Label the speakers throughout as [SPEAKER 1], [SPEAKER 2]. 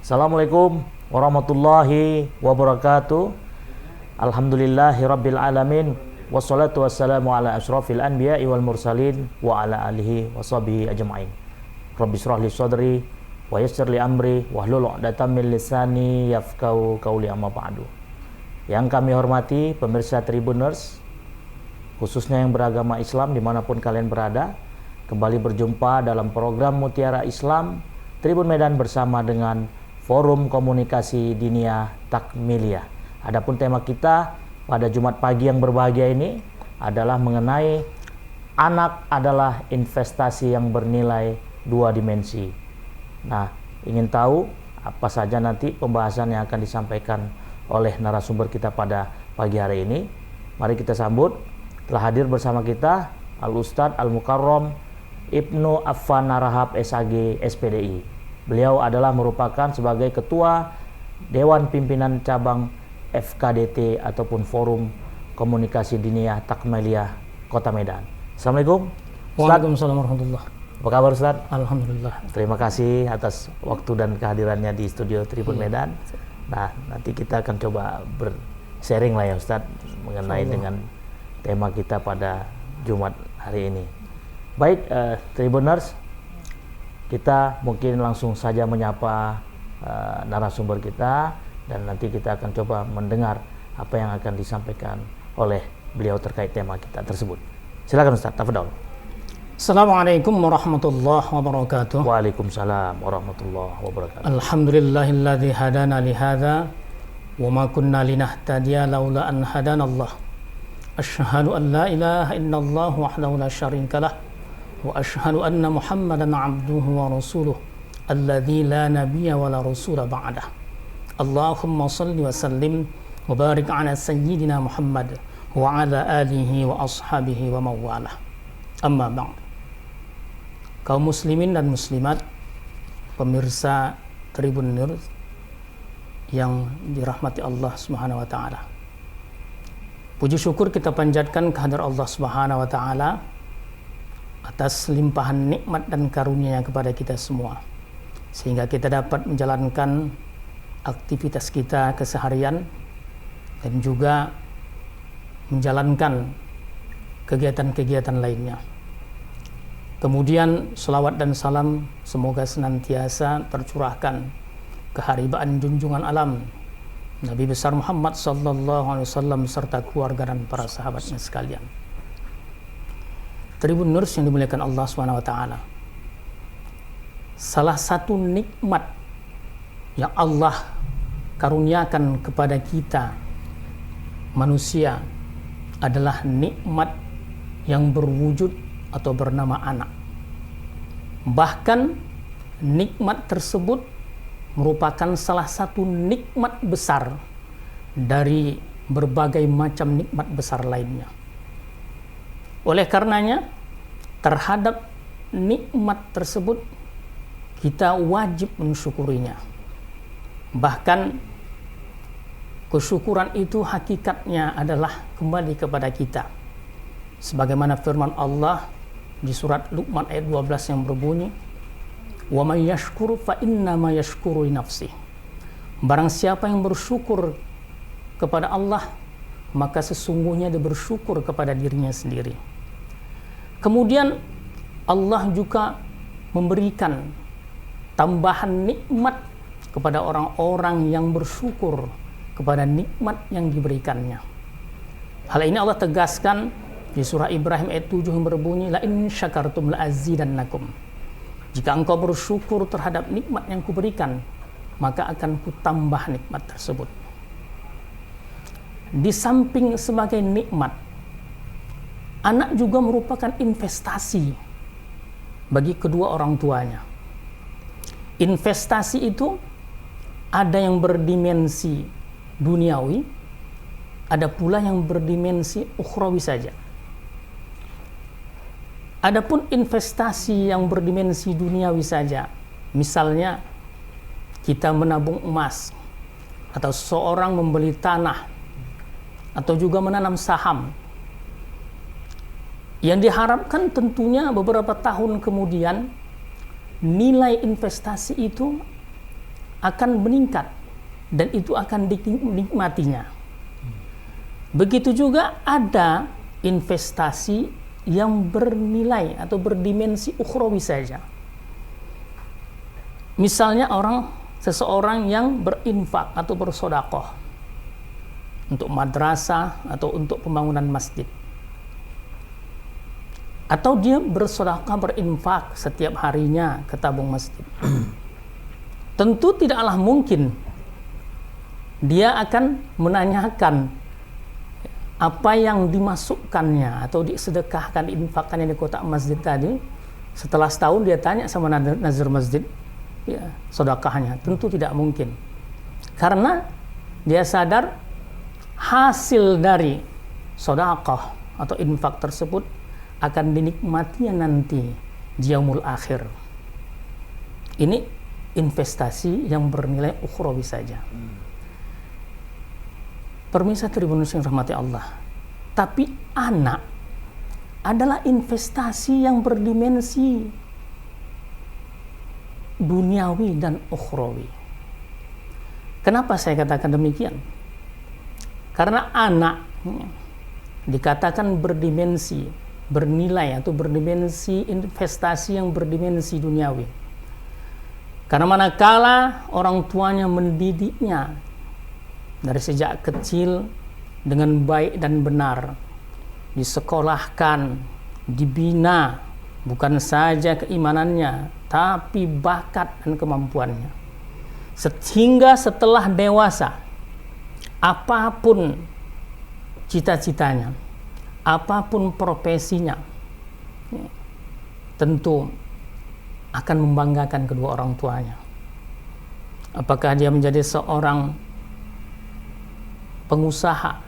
[SPEAKER 1] Assalamualaikum warahmatullahi wabarakatuh. Alhamdulillahirabbil alamin. Wassalatu wassalamu ala asyrafil anbiya'i wal mursalin wa ala alihi washabihi ajma'in. Rabbi shrah li sadri wa yassir li amri wahlul 'uqdatam min lisani yafqahu qawli, amma ba'du. Yang kami hormati pemirsa Tribuners, khususnya yang beragama Islam dimanapun kalian berada, kembali berjumpa dalam program Mutiara Islam Tribun Medan bersama dengan Forum Komunikasi Diniyah Takmiliyah. Adapun tema kita pada Jumat pagi yang berbahagia ini adalah mengenai anak adalah investasi yang bernilai 2 dimensi. Nah, ingin tahu apa saja nanti pembahasan yang akan disampaikan oleh narasumber kita pada pagi hari ini? Mari kita sambut. Telah hadir bersama kita Al-Ustadz Al-Mukarram Ibnu Affan Narahap SAG SPDI. Beliau adalah merupakan sebagai Ketua Dewan Pimpinan Cabang FKDT ataupun Forum Komunikasi Diniyah Takmiliyah Kota Medan. Assalamualaikum.
[SPEAKER 2] Waalaikumsalam warahmatullahi.
[SPEAKER 1] Apa kabar Ustaz?
[SPEAKER 2] Alhamdulillah.
[SPEAKER 1] Terima kasih atas waktu dan kehadirannya di studio Tribun Medan. Nah, nanti kita akan coba sharing lah ya Ustaz mengenai dengan tema kita pada Jumat hari ini. Baik, Tribuners, kita mungkin langsung saja menyapa narasumber kita dan nanti kita akan coba mendengar apa yang akan disampaikan oleh beliau terkait tema kita tersebut. Silakan Ustaz, tafadhol.
[SPEAKER 2] Assalamualaikum warahmatullahi wabarakatuh.
[SPEAKER 1] Waalaikumsalam warahmatullahi wabarakatuh.
[SPEAKER 2] Alhamdulillahilladzi hadana li hadza wa ma kunna linahtadiya laula an hadanallah. Asyhadu an la ilaha illallah wahdahu la syarika lah wa asyhadu anna Muhammadan 'abduhu wa rasuluh alladzi la nabiyya wa la rasula ba'dah. Allahumma shalli wa sallim wa barik ala sayyidina Muhammad wa ala alihi wa ashabihi wa mawalah. Amma ba'd. Kaum muslimin dan muslimat, pemirsa Tribun News yang dirahmati Allah Subhanahu wa taala. Puji syukur kita panjatkan kehadirat Allah Subhanahu wa taala atas limpahan nikmat dan karunia-Nya kepada kita semua, sehingga kita dapat menjalankan aktivitas kita keseharian dan juga menjalankan kegiatan-kegiatan lainnya. Kemudian salawat dan salam semoga senantiasa tercurahkan ke haribaan junjungan alam Nabi besar Muhammad sallallahu alaihi wasallam serta keluarga dan para sahabatnya sekalian. Tribun News yang dimuliakan Allah Subhanahu wa taala. Salah satu nikmat yang Allah karuniakan kepada kita manusia adalah nikmat yang berwujud atau bernama anak. Bahkan nikmat tersebut merupakan salah satu nikmat besar dari berbagai macam nikmat besar lainnya. Oleh karenanya, terhadap nikmat tersebut kita wajib mensyukurinya. Bahkan kesyukuran itu hakikatnya adalah kembali kepada kita. Sebagaimana firman Allah di surat Luqman ayat 12 yang berbunyi, "Wa may yashkur fa innama yashkuru li nafsihi." Barang siapa yang bersyukur kepada Allah, maka sesungguhnya dia bersyukur kepada dirinya sendiri. Kemudian Allah juga memberikan tambahan nikmat kepada orang-orang yang bersyukur kepada nikmat yang diberikannya. Hal ini Allah tegaskan di surah Ibrahim ayat 7 yang berbunyi, "La in syakartum la azidannakum." Jika engkau bersyukur terhadap nikmat yang kuberikan, maka akan kutambah nikmat tersebut. Di samping sebagai nikmat, anak juga merupakan investasi bagi kedua orang tuanya. Investasi itu ada yang berdimensi duniawi, ada pula yang berdimensi ukhrawi saja. Adapun investasi yang berdimensi duniawi saja, misalnya kita menabung emas, atau seorang membeli tanah, atau juga menanam saham, yang diharapkan tentunya beberapa tahun kemudian nilai investasi itu akan meningkat dan itu akan dinikmatinya. Begitu juga ada investasi yang bernilai atau berdimensi ukhrawi saja. Misalnya seseorang yang berinfak atau bersedekah untuk madrasah atau untuk pembangunan masjid. Atau dia bersedekah berinfak setiap harinya ke tabung masjid. Tentu tidaklah mungkin dia akan menanyakan apa yang dimasukkannya atau disedekahkan, diinfakkannya di kotak masjid tadi. Setelah setahun dia tanya sama nazir masjid, ya, sedekahnya. Tentu tidak mungkin. Karena dia sadar hasil dari sedekah atau infak tersebut akan dinikmatinya nanti di yaumul akhir. Ini investasi yang bernilai ukhrawi saja. Pemirsa Tribunus yang rahmati Allah. Tapi anak adalah investasi yang berdimensi duniawi dan ukhrawi. Kenapa saya katakan demikian? Karena anak dikatakan bernilai atau berdimensi investasi yang berdimensi duniawi. Karena manakala orang tuanya mendidiknya dari sejak kecil dengan baik dan benar, disekolahkan, dibina bukan saja keimanannya, tapi bakat dan kemampuannya. Sehingga setelah dewasa, apapun cita-citanya, apapun profesinya, tentu akan membanggakan kedua orang tuanya. Apakah dia menjadi seorang pengusaha,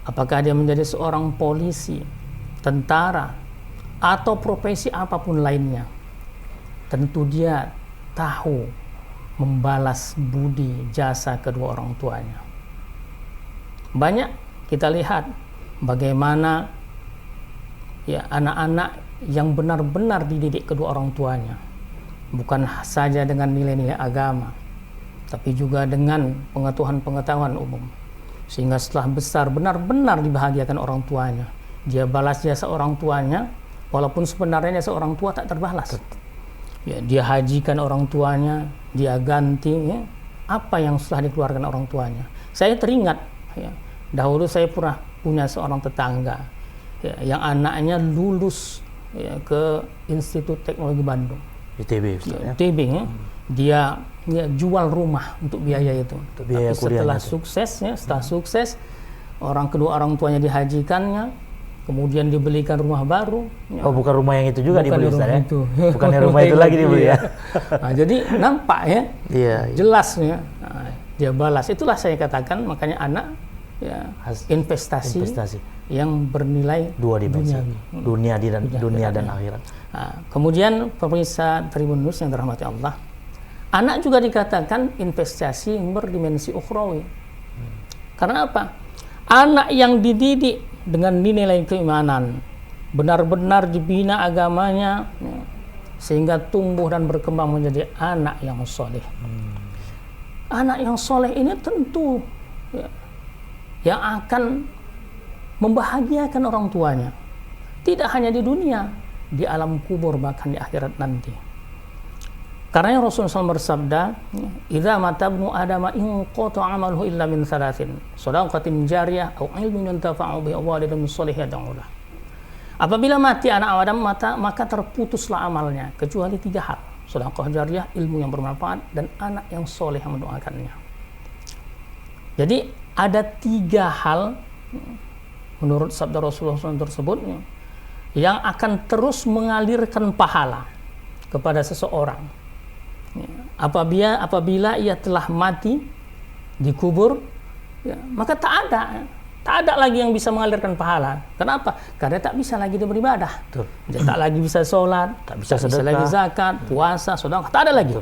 [SPEAKER 2] apakah dia menjadi seorang polisi, tentara, atau profesi apapun lainnya, tentu dia tahu membalas budi jasa kedua orang tuanya. Banyak kita lihat bagaimana ya anak-anak yang benar-benar dididik kedua orang tuanya, bukan saja dengan nilai-nilai agama, tapi juga dengan pengetahuan-pengetahuan umum. Sehingga setelah besar benar-benar dibahagiakan orang tuanya. Dia balas jasa orang tuanya, walaupun sebenarnya jasa orang tua tak terbalas. Ya, dia hajikan orang tuanya, dia ganti ya, apa yang setelah dikeluarkan orang tuanya. Saya teringat, ya, dahulu saya pernah punya seorang tetangga ya, yang anaknya lulus ya, ke Institut Teknologi Bandung.
[SPEAKER 1] ITB, ya,
[SPEAKER 2] ITB ya. Dia jual rumah untuk biaya itu. Untuk biaya setelah sukses, kedua orang tuanya dihajikannya, kemudian dibelikan rumah baru.
[SPEAKER 1] Oh, bukan rumah yang itu juga dibeli, ya?
[SPEAKER 2] Itu.
[SPEAKER 1] Bukan rumah itu lagi dibeli ya.
[SPEAKER 2] Nah, jadi nampak ya,
[SPEAKER 1] iya,
[SPEAKER 2] jelas ya. Nah, dia balas. Itulah saya katakan, makanya anak ya investasi yang bernilai
[SPEAKER 1] dua dimensi, dunia dan akhirat.
[SPEAKER 2] Nah, kemudian pemirsa Tribunus yang dirahmati Allah, anak juga dikatakan investasi yang berdimensi ukhrawi. Karena apa? Anak yang dididik dengan nilai keimanan, benar-benar dibina agamanya, sehingga tumbuh dan berkembang menjadi anak yang soleh. Anak yang soleh ini tentu ya, yang akan membahagiakan orang tuanya. Tidak hanya di dunia, di alam kubur, bahkan di akhirat nanti. Karena Rasulullah SAW bersabda, "Idza mata ibnu Adam in qata 'amaluhu illa min thalathin, shadaqatin jariyah aw ilmin yantafa'u bihi aw waladun shalih yad'u lahu." Apabila mati anak Adam maka terputuslah amalnya kecuali 3 hal: sedekah jariyah, ilmu yang bermanfaat, dan anak yang soleh yang mendoakannya. Jadi ada 3 hal menurut sabda Rasulullah SAW tersebut yang akan terus mengalirkan pahala kepada seseorang apabila ia telah mati dikubur, ya, maka tak ada lagi yang bisa mengalirkan pahala. Kenapa? Karena tak bisa lagi dia beribadah. Dia tak lagi bisa sholat, tak bisa lagi zakat, puasa, sedekah, tak ada lagi.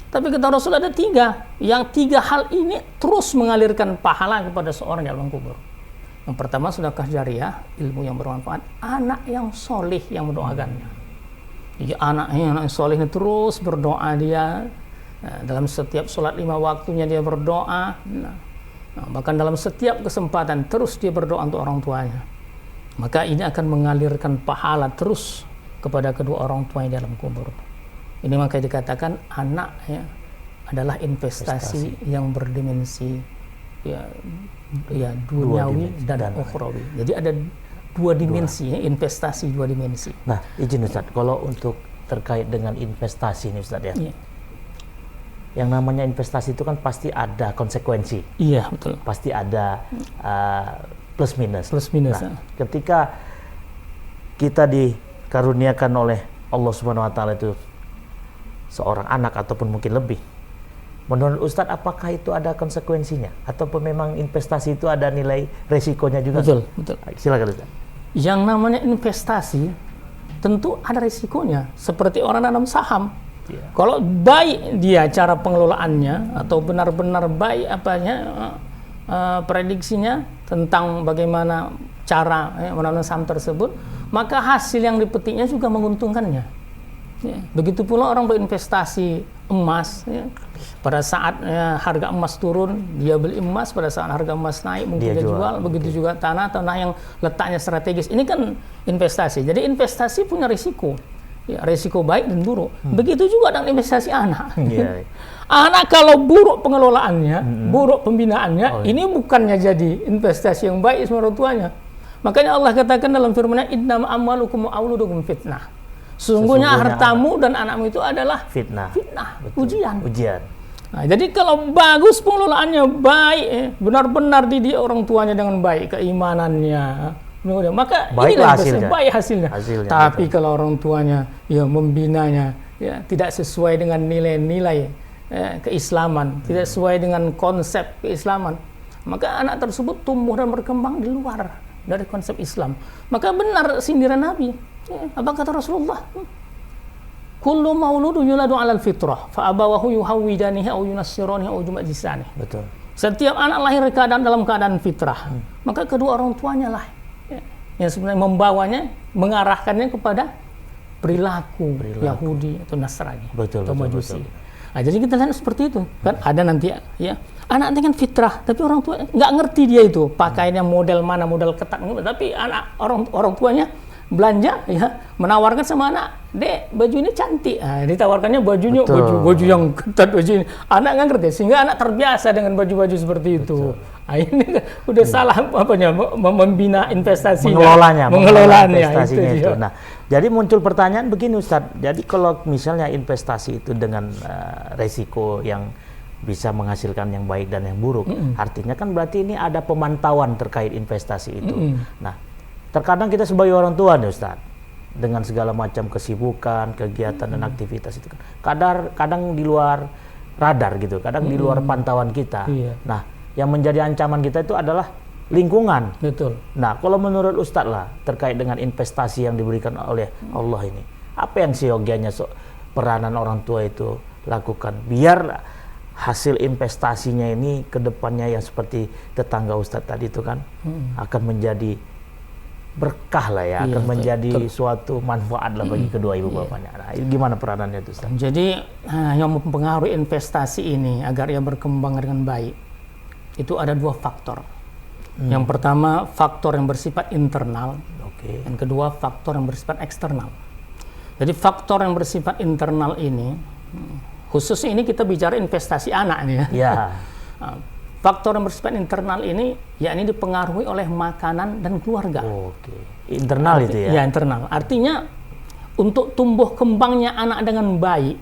[SPEAKER 2] Tapi kata Rasul ada 3, yang 3 hal ini terus mengalirkan pahala kepada seorang di alam kubur. Yang pertama sedekah jariyah, ilmu yang bermanfaat, anak yang soleh yang mendoakannya. Jadi anak yang soleh ini terus berdoa dia Nah, dalam setiap sholat 5 waktunya dia berdoa. Bahkan dalam setiap kesempatan terus dia berdoa untuk orang tuanya. Maka ini akan mengalirkan pahala terus kepada kedua orang tuanya dalam kubur. Ini maka dikatakan anak ya adalah investasi yang berdimensi duniawi dan ukhrawi. Jadi ada dua dimensi, investasi dua dimensi.
[SPEAKER 1] Nah, izin Ustaz, kalau untuk terkait dengan investasi ini Ustaz ya. Iya. Yang namanya investasi itu kan pasti ada konsekuensi.
[SPEAKER 2] Iya, betul.
[SPEAKER 1] Pasti ada plus minus.
[SPEAKER 2] Plus minus.
[SPEAKER 1] Nah, ketika kita dikaruniakan oleh Allah Subhanahu wa taala itu seorang anak ataupun mungkin lebih. Menurut Ustadz, apakah itu ada konsekuensinya ataupun memang investasi itu ada nilai resikonya juga?
[SPEAKER 2] Betul, betul.
[SPEAKER 1] Silakan Ustadz.
[SPEAKER 2] Yang namanya investasi tentu ada resikonya, seperti orang nanam saham. Yeah. Kalau baik dia cara pengelolaannya atau benar-benar baik prediksinya tentang bagaimana cara menanam saham tersebut, maka hasil yang dipetiknya juga menguntungkannya. Ya. Begitu pula orang berinvestasi emas, ya. Pada saat harga emas turun, dia beli emas. Pada saat harga emas naik, mungkin dia jual. Begitu juga tanah yang letaknya strategis. Ini kan investasi. Jadi investasi punya risiko. Ya, risiko baik dan buruk. Begitu juga dengan investasi anak. Yeah. Anak kalau buruk pengelolaannya, buruk pembinaannya, ini bukannya jadi investasi yang baik sama orang tuanya. Makanya Allah katakan dalam firman-Nya, "Innama amwalukum wa auludukum fitnah." Sesungguhnya hartamu dan anakmu itu adalah fitnah, ujian. Nah, jadi kalau bagus pengelolaannya baik, benar-benar didik orang tuanya dengan baik, keimanannya, maka inilah baik hasilnya. Tapi betul. Kalau orang tuanya membinanya tidak sesuai dengan nilai-nilai keislaman, tidak sesuai dengan konsep keislaman, maka anak tersebut tumbuh dan berkembang di luar dari konsep Islam. Maka benar sindiran Nabi. Apa kata Rasulullah? Kullu mauludun yuladu 'alal fitrah, fa abawahu yuhawwidanihi aw yunassiranihi aw yumajjisanihi. Betul. Setiap anak lahir dalam keadaan fitrah, maka kedua orang tuanya lah yang sebenarnya membawanya, mengarahkannya kepada perilaku Yahudi atau Nasrani atau Majusi. Nah, jadi kita lihat seperti itu kan, ada nanti anak dengan fitrah, tapi orang tua nggak ngerti dia itu pakaiannya model mana, model ketat, tapi anak orang tuanya belanja menawarkan sama anak, "Dek, baju ini cantik." Ditawarkannya bajunya baju yang ketat, baju ini. Anak nggak ngerti, sehingga anak terbiasa dengan baju-baju seperti itu. Ini udah salah membina investasi, mengelolanya itu.
[SPEAKER 1] Nah, jadi muncul pertanyaan begini Ustadz. Jadi kalau misalnya investasi itu dengan resiko yang bisa menghasilkan yang baik dan yang buruk, artinya kan berarti ini ada pemantauan terkait investasi itu. Nah, terkadang kita sebagai orang tua nih Ustaz, dengan segala macam kesibukan, kegiatan dan aktivitas itu kadang di luar radar gitu, kadang di luar pantauan kita. Iya. Nah, yang menjadi ancaman kita itu adalah lingkungan. Betul. Nah, kalau menurut Ustaz lah terkait dengan investasi yang diberikan oleh Allah ini, apa yang seyogianya peranan orang tua itu lakukan biar hasil investasinya ini ke depannya yang seperti tetangga Ustaz tadi itu kan akan menjadi berkah lah ya, akan menjadi suatu manfaat lah bagi kedua ibu bapaknya. Nah, gimana peranannya itu Ustaz?
[SPEAKER 2] Jadi yang mempengaruhi investasi ini agar ia berkembang dengan baik itu ada dua faktor. Yang pertama faktor yang bersifat internal, yang kedua faktor yang bersifat eksternal. Jadi faktor yang bersifat internal ini, khususnya ini kita bicara investasi anak nih ya. Faktor yang bersifat internal ini, yakni dipengaruhi oleh makanan dan keluarga. Internal itu ya? Ya, internal. Artinya, untuk tumbuh kembangnya anak dengan baik,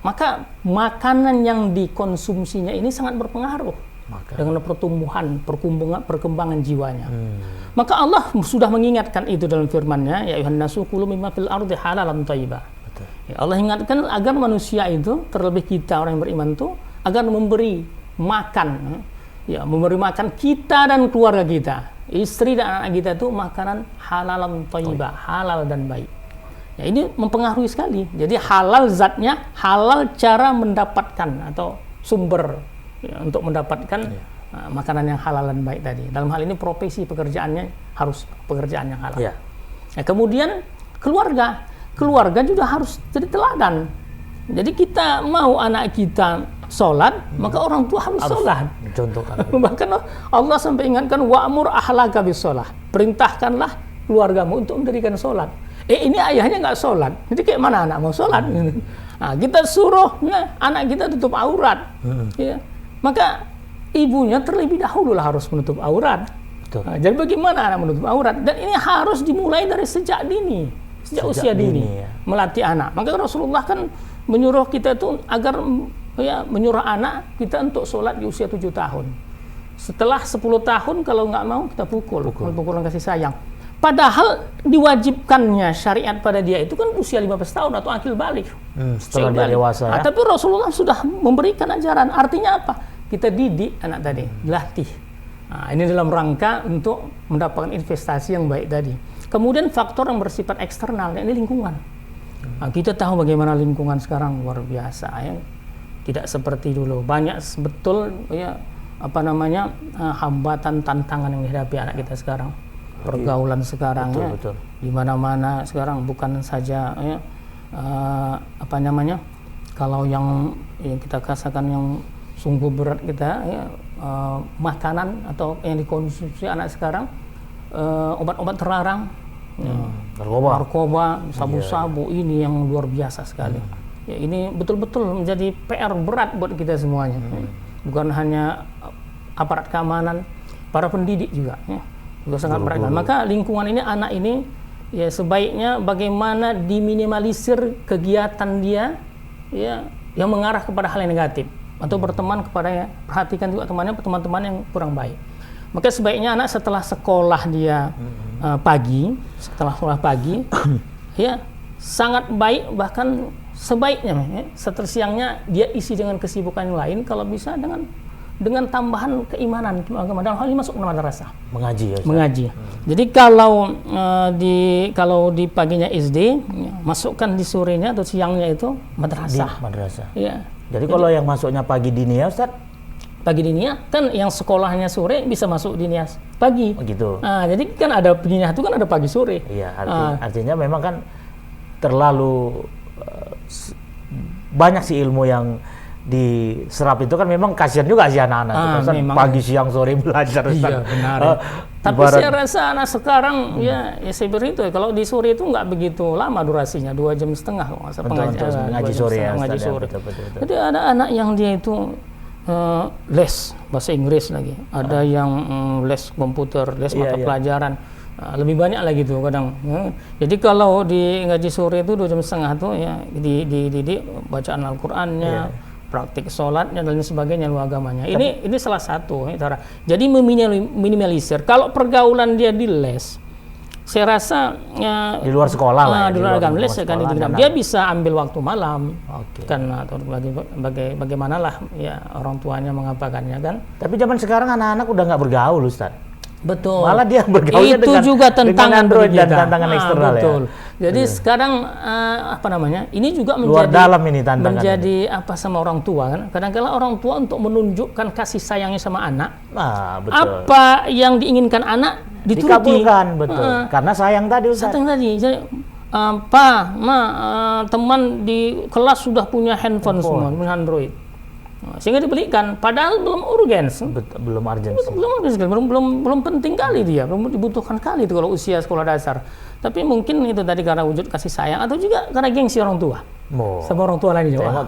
[SPEAKER 2] maka makanan yang dikonsumsinya ini sangat berpengaruh dengan pertumbuhan, perkembangan jiwanya. Maka Allah sudah mengingatkan itu dalam firman-Nya, ya ayuhan nasu kulu mimma fil ardi halalan thayyibah. Allah ingatkan agar manusia itu, terlebih kita orang yang beriman itu, agar memberi makan kita dan keluarga kita, istri dan anak kita itu makanan halalan thayyibah, halal dan baik. Ya, ini mempengaruhi sekali. Jadi halal zatnya, halal cara mendapatkan atau sumber untuk mendapatkan makanan yang halal dan baik tadi. Dalam hal ini profesi pekerjaannya harus pekerjaan yang halal. Kemudian keluarga juga harus jadi teladan. Jadi kita mau anak kita sholat, maka orang tua harus sholat.
[SPEAKER 1] Contohkan.
[SPEAKER 2] Bahkan Allah sampai ingatkan wa'mur ahlaka bis-sholah. Perintahkanlah keluargamu untuk mendirikan sholat. Ini ayahnya nggak sholat, jadi kayak mana anak mau sholat? Nah, kita suruh anak kita tutup aurat, ya. Maka ibunya terlebih dahulu lah harus menutup aurat. Nah, jadi bagaimana anak menutup aurat? Dan ini harus dimulai dari sejak dini, sejak usia dini, ya. Melatih anak. Maka Rasulullah kan menyuruh kita itu agar menyuruh anak kita untuk sholat di usia 7 tahun. Setelah 10 tahun kalau nggak mau kita pukul pukulan kasih sayang. Padahal diwajibkannya syariat pada dia itu kan usia 15 tahun atau akil balik.
[SPEAKER 1] Setelah dia dewasa ya.
[SPEAKER 2] Tapi Rasulullah sudah memberikan ajaran. Artinya apa? Kita didik anak tadi, dilatih. Nah, ini dalam rangka untuk mendapatkan investasi yang baik tadi. Kemudian faktor yang bersifat eksternal, ini lingkungan. Nah, kita tahu bagaimana lingkungan sekarang luar biasa ya. Tidak seperti dulu. Banyak betul ya hambatan, tantangan yang dihadapi anak kita sekarang. Pergaulan sekarang
[SPEAKER 1] betul.
[SPEAKER 2] Di mana-mana sekarang bukan saja ya, kalau yang kita katakan yang sungguh berat kita ya, makanan atau yang dikonsumsi anak sekarang obat-obat terlarang, narkoba, sabu-sabu ini yang luar biasa sekali. Ya, ini betul-betul menjadi PR berat buat kita semuanya. Bukan hanya aparat keamanan, para pendidik juga. Ya. Juga sangat berat. Maka lingkungan ini, anak ini ya sebaiknya bagaimana diminimalisir kegiatan dia ya yang mengarah kepada hal yang negatif atau berteman kepada perhatikan juga teman-teman yang kurang baik. Maka sebaiknya anak setelah sekolah dia setelah sekolah pagi ya sangat baik, bahkan sebaiknya ya, setelah siangnya dia isi dengan kesibukan yang lain, kalau bisa dengan tambahan keimanan dalam hal ini masuk ke madrasah mengaji. Jadi kalau di paginya SD ya, masukkan di sorenya atau siangnya itu madrasah. Ya.
[SPEAKER 1] Jadi kalau yang masuknya pagi dini ya Ustaz,
[SPEAKER 2] pagi dini kan yang sekolahnya sore bisa masuk dini pagi.
[SPEAKER 1] Gitu.
[SPEAKER 2] Nah, jadi kan ada dini itu kan ada pagi sore.
[SPEAKER 1] Iya, artinya memang kan terlalu banyak sih ilmu yang diserap itu kan, memang kasihan juga sih anak-anak pagi siang sore belajar.
[SPEAKER 2] Iya, benar. Tapi saya rasa anak sekarang ya saya beritahu kalau di sore itu nggak begitu lama durasinya, 2,5 jam
[SPEAKER 1] ngaji sore ya.
[SPEAKER 2] Jadi ada anak yang dia itu les bahasa Inggris lagi, ada yang les komputer, les mata pelajaran. Lebih banyak lagi tuh kadang. Jadi kalau di ngaji sore itu 2,5 jam tuh ya dididik bacaan Al-Qur'annya, praktik sholatnya dan sebagainya, ilmu agamanya. Ini salah satu cara. Jadi meminimalisir. Kalau pergaulan dia di les, saya rasa
[SPEAKER 1] di luar sekolah lah.
[SPEAKER 2] Di luar agama les kan dia bisa ambil waktu malam. Kan atau bagaimana lah ya orang tuanya mengapakannya kan.
[SPEAKER 1] Tapi zaman sekarang anak-anak udah nggak bergaul, Ustaz.
[SPEAKER 2] Betul.
[SPEAKER 1] Malah dia bergaulnya
[SPEAKER 2] itu juga tantangan
[SPEAKER 1] Android dan tantangan eksternal
[SPEAKER 2] betul.
[SPEAKER 1] Ya.
[SPEAKER 2] Jadi sekarang ini juga
[SPEAKER 1] luar dalam ini tantangan.
[SPEAKER 2] Menjadi sama orang tua kan. Kadang-kadang orang tua untuk menunjukkan kasih sayangnya sama anak.
[SPEAKER 1] Betul.
[SPEAKER 2] Apa yang diinginkan anak dituruti.
[SPEAKER 1] Dikabulkan, betul. Karena sayang tadi Ustaz.
[SPEAKER 2] Sayang tadi. Jadi, teman di kelas sudah punya handphone semua, punya Android. Sehingga dibelikan, padahal belum urgens,
[SPEAKER 1] belum urgensi,
[SPEAKER 2] belum penting kali dia, belum dibutuhkan kali itu kalau usia sekolah dasar. Tapi mungkin itu tadi karena wujud kasih sayang atau juga karena gengsi orang tua. Sama orang tua lain juga.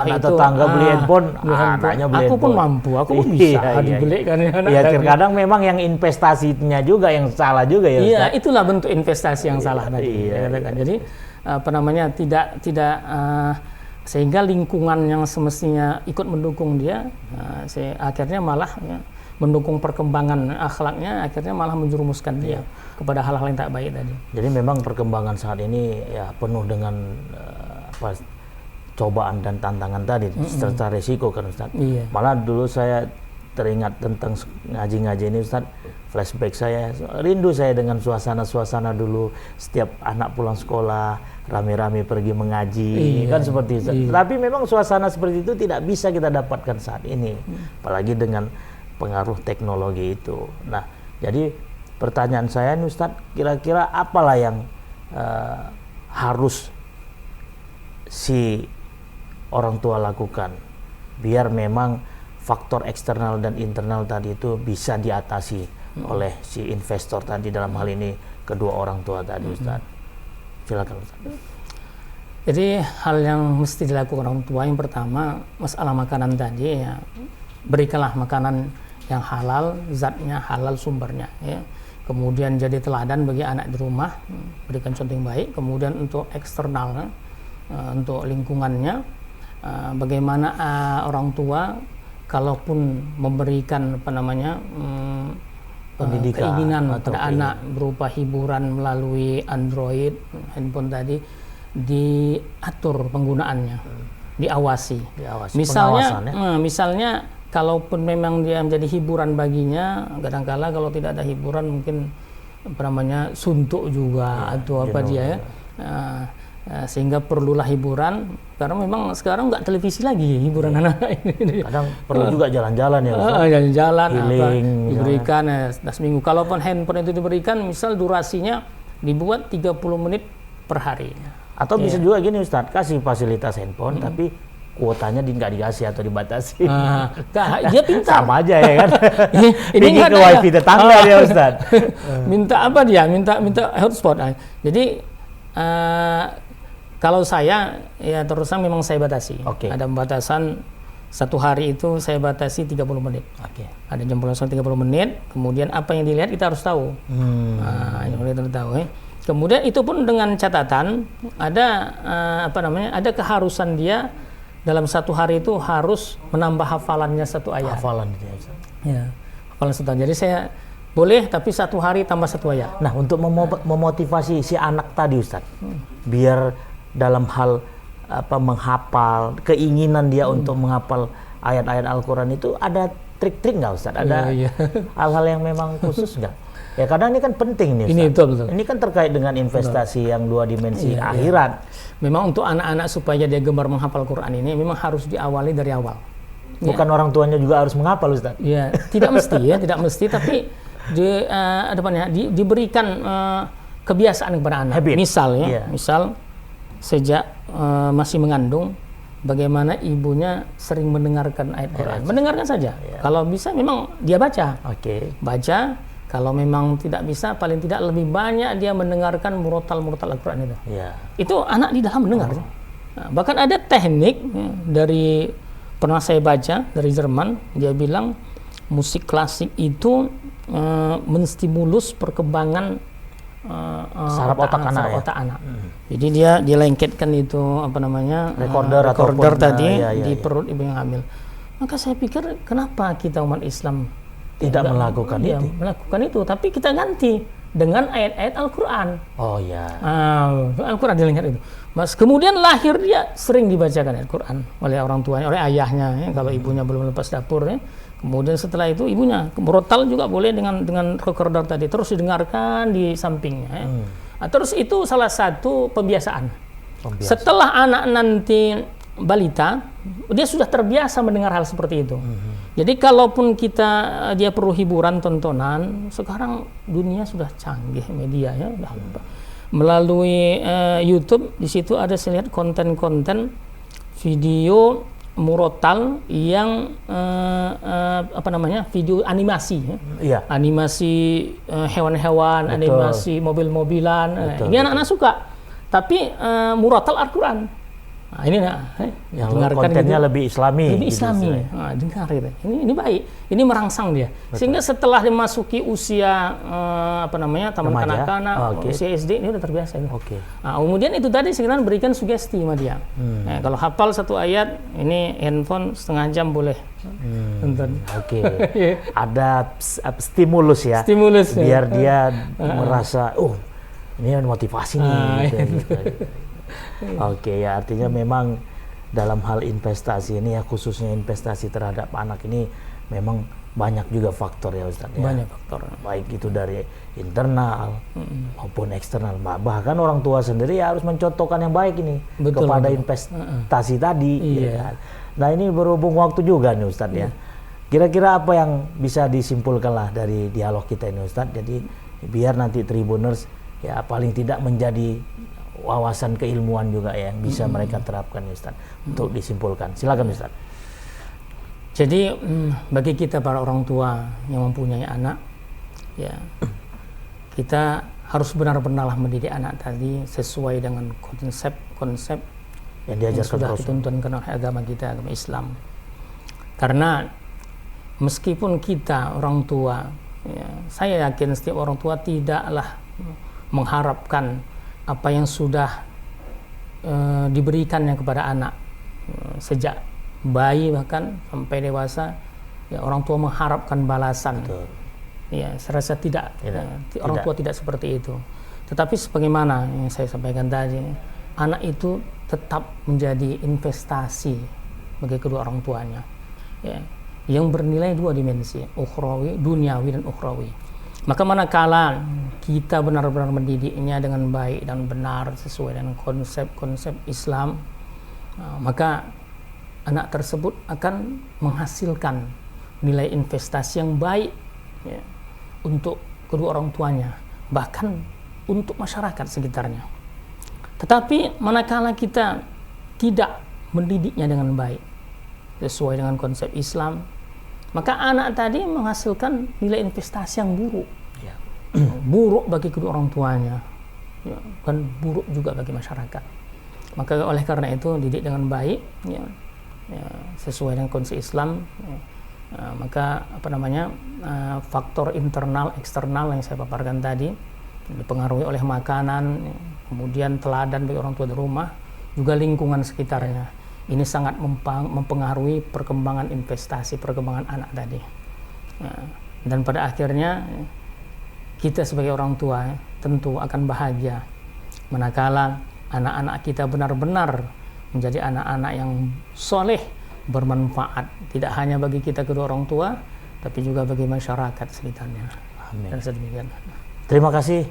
[SPEAKER 1] Anak tetangga beli handphone, anaknya beli
[SPEAKER 2] handphone. Aku pun mampu, aku pun bisa dibelikan.
[SPEAKER 1] Iya, terkadang memang yang investasinya juga yang salah juga ya.
[SPEAKER 2] Iya, itulah bentuk investasi yang salah tadi. Jadi tidak sehingga lingkungan yang semestinya ikut mendukung dia, akhirnya malah mendukung perkembangan akhlaknya, akhirnya malah menjerumuskan dia kepada hal-hal yang tak baik tadi.
[SPEAKER 1] Jadi memang perkembangan saat ini ya penuh dengan cobaan dan tantangan tadi, serta resiko kan Ustaz.
[SPEAKER 2] Iya.
[SPEAKER 1] Malah dulu saya teringat tentang ngaji-ngaji ini Ustaz, flashback saya, rindu saya dengan suasana-suasana dulu, setiap anak pulang sekolah rame-rame pergi mengaji, kan seperti itu. Tapi memang suasana seperti itu tidak bisa kita dapatkan saat ini, apalagi dengan pengaruh teknologi itu. Nah, jadi pertanyaan saya nih Ustaz, kira-kira apalah yang harus si orang tua lakukan biar memang faktor eksternal dan internal tadi itu bisa diatasi oleh si investor tadi, dalam hal ini kedua orang tua tadi, Ustaz? Silakan, Ustaz.
[SPEAKER 2] Jadi hal yang mesti dilakukan orang tua yang pertama, masalah makanan tadi ya, berikanlah makanan yang halal, zatnya halal, sumbernya ya. Kemudian jadi teladan bagi anak di rumah, berikan contoh yang baik. Kemudian untuk eksternal, untuk lingkungannya, bagaimana orang tua kalaupun memberikan
[SPEAKER 1] pendidikan
[SPEAKER 2] keinginan pada anak berupa hiburan melalui Android, handphone tadi, diatur penggunaannya, diawasi. Misalnya kalaupun memang dia menjadi hiburan baginya, kadang-kala kalau tidak ada hiburan mungkin suntuk juga atau apa dia ya. Sehingga perlulah hiburan, karena memang sekarang nggak televisi lagi hiburan anak-anak ini.
[SPEAKER 1] Kadang perlu juga jalan-jalan ya,
[SPEAKER 2] jalan-jalan
[SPEAKER 1] healing,
[SPEAKER 2] diberikan seminggu. Kalaupun handphone itu diberikan, misal durasinya dibuat 30 menit per hari.
[SPEAKER 1] Atau bisa juga gini, Ustadz, kasih fasilitas handphone tapi kuotanya nggak dikasih atau dibatasi.
[SPEAKER 2] Dia pintar.
[SPEAKER 1] Sama aja ya kan.
[SPEAKER 2] Ini
[SPEAKER 1] ke wifi tetangga dia, Ustadz.
[SPEAKER 2] Minta apa dia? Minta hotspot. Jadi kalau saya ya terus terang memang saya batasi. Ada pembatasan, satu hari itu saya batasi 30 menit. Ada jam pembatasan 30 menit. Kemudian apa yang dilihat kita harus tahu. Yang kita tahu. Kemudian itu pun dengan catatan ada ada keharusan dia dalam satu hari itu harus menambah hafalannya satu ayat.
[SPEAKER 1] Hafalan itu ya.
[SPEAKER 2] Hafalan satu ayat. Jadi saya boleh, tapi satu hari tambah satu ayat.
[SPEAKER 1] Nah, untuk memotivasi si anak tadi, Ustaz, biar dalam hal menghafal, keinginan dia untuk menghafal ayat-ayat Al-Quran itu ada trik-trik nggak, Ustaz? Ada hal-hal yang memang khusus nggak? Ya kadang ini kan penting nih, Ustaz.
[SPEAKER 2] Betul.
[SPEAKER 1] Ini kan terkait dengan investasi yang dua dimensi akhirat.
[SPEAKER 2] Memang untuk anak-anak supaya dia gemar menghafal Quran ini memang harus diawali dari awal.
[SPEAKER 1] Bukan orang tuanya juga harus menghafal, Ustaz?
[SPEAKER 2] Ya, tidak mesti, tapi diberikan kebiasaan kepada anak.
[SPEAKER 1] Habit.
[SPEAKER 2] Misal sejak masih mengandung, bagaimana ibunya sering mendengarkan ayat Quran. Mendengarkan saja. Kalau bisa memang dia baca. Baca. Kalau memang tidak bisa, paling tidak lebih banyak dia mendengarkan murotal Al-Quran itu. Itu anak di dalam mendengar. Nah, bahkan ada teknik dari pernah saya baca dari Jerman, dia bilang musik klasik itu menstimulus perkembangan
[SPEAKER 1] saraf otak anak.
[SPEAKER 2] Jadi dia lengketkan itu recorder tadi di perut ibu yang hamil. Maka saya pikir kenapa kita umat Islam
[SPEAKER 1] tidak melakukan
[SPEAKER 2] itu, tapi kita ganti dengan ayat-ayat Al-Quran. Al-Quran dilengkap itu. Kemudian lahir dia sering dibacakan Al-Quran oleh orang tuanya, oleh ayahnya. Kalau ibunya belum lepas dapur. Kemudian setelah itu ibunya murotal juga boleh dengan recorder tadi, terus didengarkan di sampingnya. Terus itu salah satu pembiasaan. Setelah anak nanti balita, dia sudah terbiasa mendengar hal seperti itu. Jadi kalaupun dia perlu hiburan, tontonan, sekarang dunia sudah canggih media ya, melalui YouTube. Di situ ada, saya lihat konten-konten video murotal yang video animasi animasi hewan-hewan, animasi mobil-mobilan. Ini anak-anak suka, tapi murotal Al-Quran. Ini
[SPEAKER 1] yang kontennya
[SPEAKER 2] gitu.
[SPEAKER 1] Lebih islami.
[SPEAKER 2] Dengar gitu. Ini baik. Ini merangsang dia. Sehingga setelah dimasuki usia taman kanak-kanak, usia SD, ini udah terbiasa itu. Kemudian itu tadi sekarang berikan sugesti sama dia. Kalau hafal satu ayat, ini handphone setengah jam boleh nonton.
[SPEAKER 1] Ada stimulus ya. Biar dia merasa, ini motivasi nih. Artinya memang dalam hal investasi ini ya, khususnya investasi terhadap anak ini memang banyak juga faktor ya, Ustaz.
[SPEAKER 2] Banyak faktor.
[SPEAKER 1] Baik itu dari internal maupun eksternal. Bahkan orang tua sendiri ya harus mencontohkan yang baik ini kepada investasi tadi. Nah, ini berhubung waktu juga nih, Ustaz ya. Kira-kira apa yang bisa disimpulkan lah dari dialog kita ini, Ustaz? Jadi biar nanti Tribuners ya paling tidak menjadi wawasan keilmuan juga ya yang bisa mereka terapkan ya Ustaz. Untuk disimpulkan, silakan Ustaz.
[SPEAKER 2] Jadi bagi kita para orang tua yang mempunyai anak, ya kita harus benar-benarlah mendidik anak tadi sesuai dengan konsep-konsep
[SPEAKER 1] yang
[SPEAKER 2] yang
[SPEAKER 1] diajarkan
[SPEAKER 2] sudah
[SPEAKER 1] Rasul.
[SPEAKER 2] dituntunkan oleh agama kita, agama Islam. Karena meskipun kita orang tua, ya, saya yakin setiap orang tua tidaklah mengharapkan apa yang sudah diberikannya kepada anak sejak bayi bahkan sampai dewasa, ya orang tua mengharapkan balasan.
[SPEAKER 1] Betul.
[SPEAKER 2] Ya, saya rasa tidak. Orang tua tidak seperti itu. Tetapi sebagaimana yang saya sampaikan tadi, anak itu tetap menjadi investasi bagi kedua orang tuanya. Ya, yang bernilai dua dimensi, ukhrawi, duniawi dan ukhrawi. Maka manakala kita benar-benar mendidiknya dengan baik dan benar sesuai dengan konsep-konsep Islam, maka anak tersebut akan menghasilkan nilai investasi yang baik, ya, untuk kedua orang tuanya, bahkan untuk masyarakat sekitarnya. Tetapi manakala kita tidak mendidiknya dengan baik sesuai dengan konsep Islam, maka anak tadi menghasilkan nilai investasi yang buruk,
[SPEAKER 1] Ya.
[SPEAKER 2] buruk bagi kedua orang tuanya, ya, dan buruk juga bagi masyarakat. Maka oleh karena itu didik dengan baik, ya, sesuai dengan konsep Islam, maka faktor internal eksternal yang saya paparkan tadi dipengaruhi oleh makanan, kemudian teladan bagi orang tua di rumah, juga lingkungan sekitarnya. Ini sangat mempengaruhi perkembangan investasi, perkembangan anak tadi. Dan pada akhirnya kita sebagai orang tua tentu akan bahagia manakala anak-anak kita benar-benar menjadi anak-anak yang soleh, bermanfaat tidak hanya bagi kita kedua orang tua, tapi juga bagi masyarakat sekitarnya.
[SPEAKER 1] Amin.
[SPEAKER 2] Dan sedemikian.
[SPEAKER 1] Terima kasih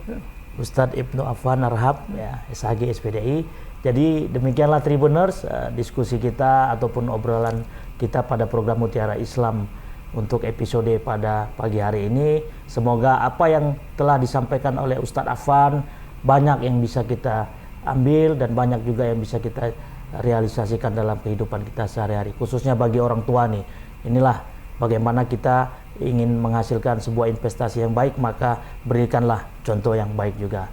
[SPEAKER 1] Ustadz Ibnu Affan Arhab, ya, SHG SPDI. Jadi demikianlah Tribuners, diskusi kita ataupun obrolan kita pada program Mutiara Islam untuk episode pada pagi hari ini. Semoga apa yang telah disampaikan oleh Ustadz Affan banyak yang bisa kita ambil dan banyak juga yang bisa kita realisasikan dalam kehidupan kita sehari-hari, khususnya bagi orang tua nih. Inilah bagaimana kita ingin menghasilkan sebuah investasi yang baik, maka berikanlah contoh yang baik juga.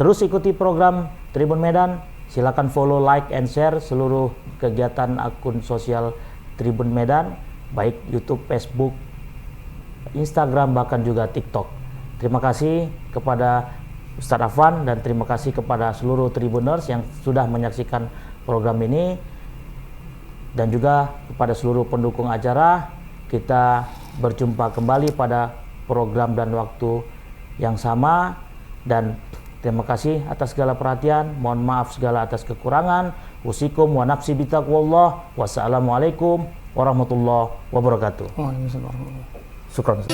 [SPEAKER 1] Terus ikuti program Tribun Medan, silakan follow, like, and share seluruh kegiatan akun sosial Tribun Medan, baik YouTube, Facebook, Instagram, bahkan juga TikTok. Terima kasih kepada Ustadz Affan dan terima kasih kepada seluruh Tribuners yang sudah menyaksikan program ini, dan juga kepada seluruh pendukung acara. Kita berjumpa kembali pada program dan waktu yang sama, dan terima kasih atas segala perhatian. Mohon maaf segala atas kekurangan. Usikum wa nafsi bitaqwallah. Wassalamualaikum warahmatullahi wabarakatuh.
[SPEAKER 2] Waalaikumsalam.
[SPEAKER 1] Syukran.